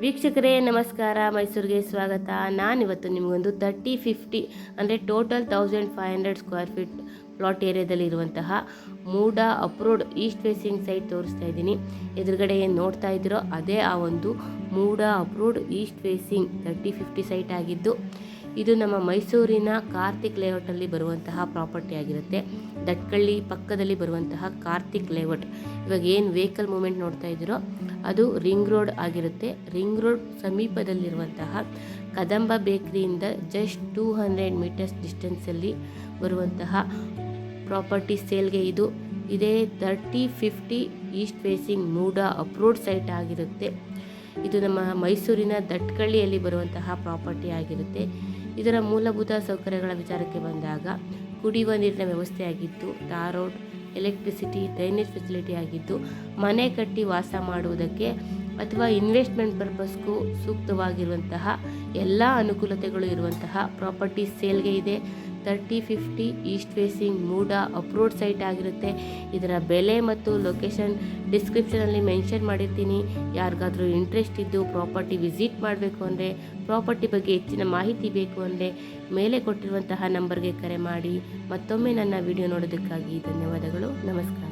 ವೀಕ್ಷಕರೇ ನಮಸ್ಕಾರ, ಮೈಸೂರಿಗೆ ಸ್ವಾಗತ. ನಾನಿವತ್ತು ನಿಮಗೊಂದು 30-50 ಅಂದರೆ ಟೋಟಲ್ 1500 ಸ್ಕ್ವೇರ್ ಫೀಟ್ ಪ್ಲಾಟ್ ಏರಿಯಾದಲ್ಲಿರುವಂತಹ MUDA approved east facing site ತೋರಿಸ್ತಾ ಇದ್ದೀನಿ. ಎದುರುಗಡೆ ಏನು ನೋಡ್ತಾ ಇದ್ದೀರೋ ಅದೇ ಆ ಒಂದು MUDA approved east facing 30-50 site ಆಗಿದ್ದು, ಇದು ನಮ್ಮ ಮೈಸೂರಿನ ಕಾರ್ತಿಕ್ ಲೇಔಟಲ್ಲಿ ಬರುವಂತಹ ಪ್ರಾಪರ್ಟಿ ಆಗಿರುತ್ತೆ. ದಟ್ಕಳ್ಳಿ ಪಕ್ಕದಲ್ಲಿ ಬರುವಂತಹ ಕಾರ್ತಿಕ್ ಲೇಔಟ್. ಇವಾಗ ಏನು ವೆಹಿಕಲ್ ಮೂವ್ಮೆಂಟ್ ನೋಡ್ತಾ ಇದ್ದೀರೋ ಅದು ರಿಂಗ್ ರೋಡ್ ಆಗಿರುತ್ತೆ. ರಿಂಗ್ ರೋಡ್ ಸಮೀಪದಲ್ಲಿರುವಂತಹ ಕದಂಬ ಬೇಕರಿಯಿಂದ ಜಸ್ಟ್ 200 ಮೀಟರ್ಸ್ ಡಿಸ್ಟೆನ್ಸಲ್ಲಿ ಬರುವಂತಹ ಪ್ರಾಪರ್ಟಿ ಸೇಲ್ಗೆ ಇದೇ 30-50 east facing MUDA approved site ಆಗಿರುತ್ತೆ. ಇದು ನಮ್ಮ ಮೈಸೂರಿನ ದಟ್ಕಳ್ಳಿಯಲ್ಲಿ ಬರುವಂತಹ ಪ್ರಾಪರ್ಟಿ ಆಗಿರುತ್ತೆ. ಇದರ ಮೂಲಭೂತ ಸೌಕರ್ಯಗಳ ವಿಚಾರಕ್ಕೆ ಬಂದಾಗ ಕುಡಿಯುವ ನೀರಿನ ವ್ಯವಸ್ಥೆ ಆಗಿದ್ದು, tar road, electricity, drainage facility ಆಗಿದ್ದು, ಮನೆ ಕಟ್ಟಿ ವಾಸ ಮಾಡುವುದಕ್ಕೆ ಅಥವಾ ಇನ್ವೆಸ್ಟ್ಮೆಂಟ್ ಪರ್ಪಸ್ಗೂ ಸೂಕ್ತವಾಗಿರುವಂತಹ ಎಲ್ಲ ಅನುಕೂಲತೆಗಳು ಇರುವಂತಹ ಪ್ರಾಪರ್ಟಿ ಸೇಲ್ಗೆ ಇದೆ. 30-50 east facing MUDA approved site ಆಗಿರುತ್ತೆ. ಇದರ ಬೆಲೆ ಮತ್ತು ಲೊಕೇಶನ್ ಡಿಸ್ಕ್ರಿಪ್ಷನಲ್ಲಿ ಮೆನ್ಷನ್ ಮಾಡಿರ್ತೀನಿ. ಯಾರಿಗಾದರೂ ಇಂಟ್ರೆಸ್ಟ್ ಇದ್ದು ಪ್ರಾಪರ್ಟಿ ವಿಸಿಟ್ ಮಾಡಬೇಕು ಅಂದರೆ, ಪ್ರಾಪರ್ಟಿ ಬಗ್ಗೆ ಹೆಚ್ಚಿನ ಮಾಹಿತಿ ಬೇಕು ಅಂದರೆ ಮೇಲೆ ಕೊಟ್ಟಿರುವಂತಹ ನಂಬರ್ಗೆ ಕರೆ ಮಾಡಿ. ಮತ್ತೊಮ್ಮೆ ನನ್ನ ವಿಡಿಯೋ ನೋಡೋದಕ್ಕಾಗಿ ಧನ್ಯವಾದಗಳು. ನಮಸ್ಕಾರ.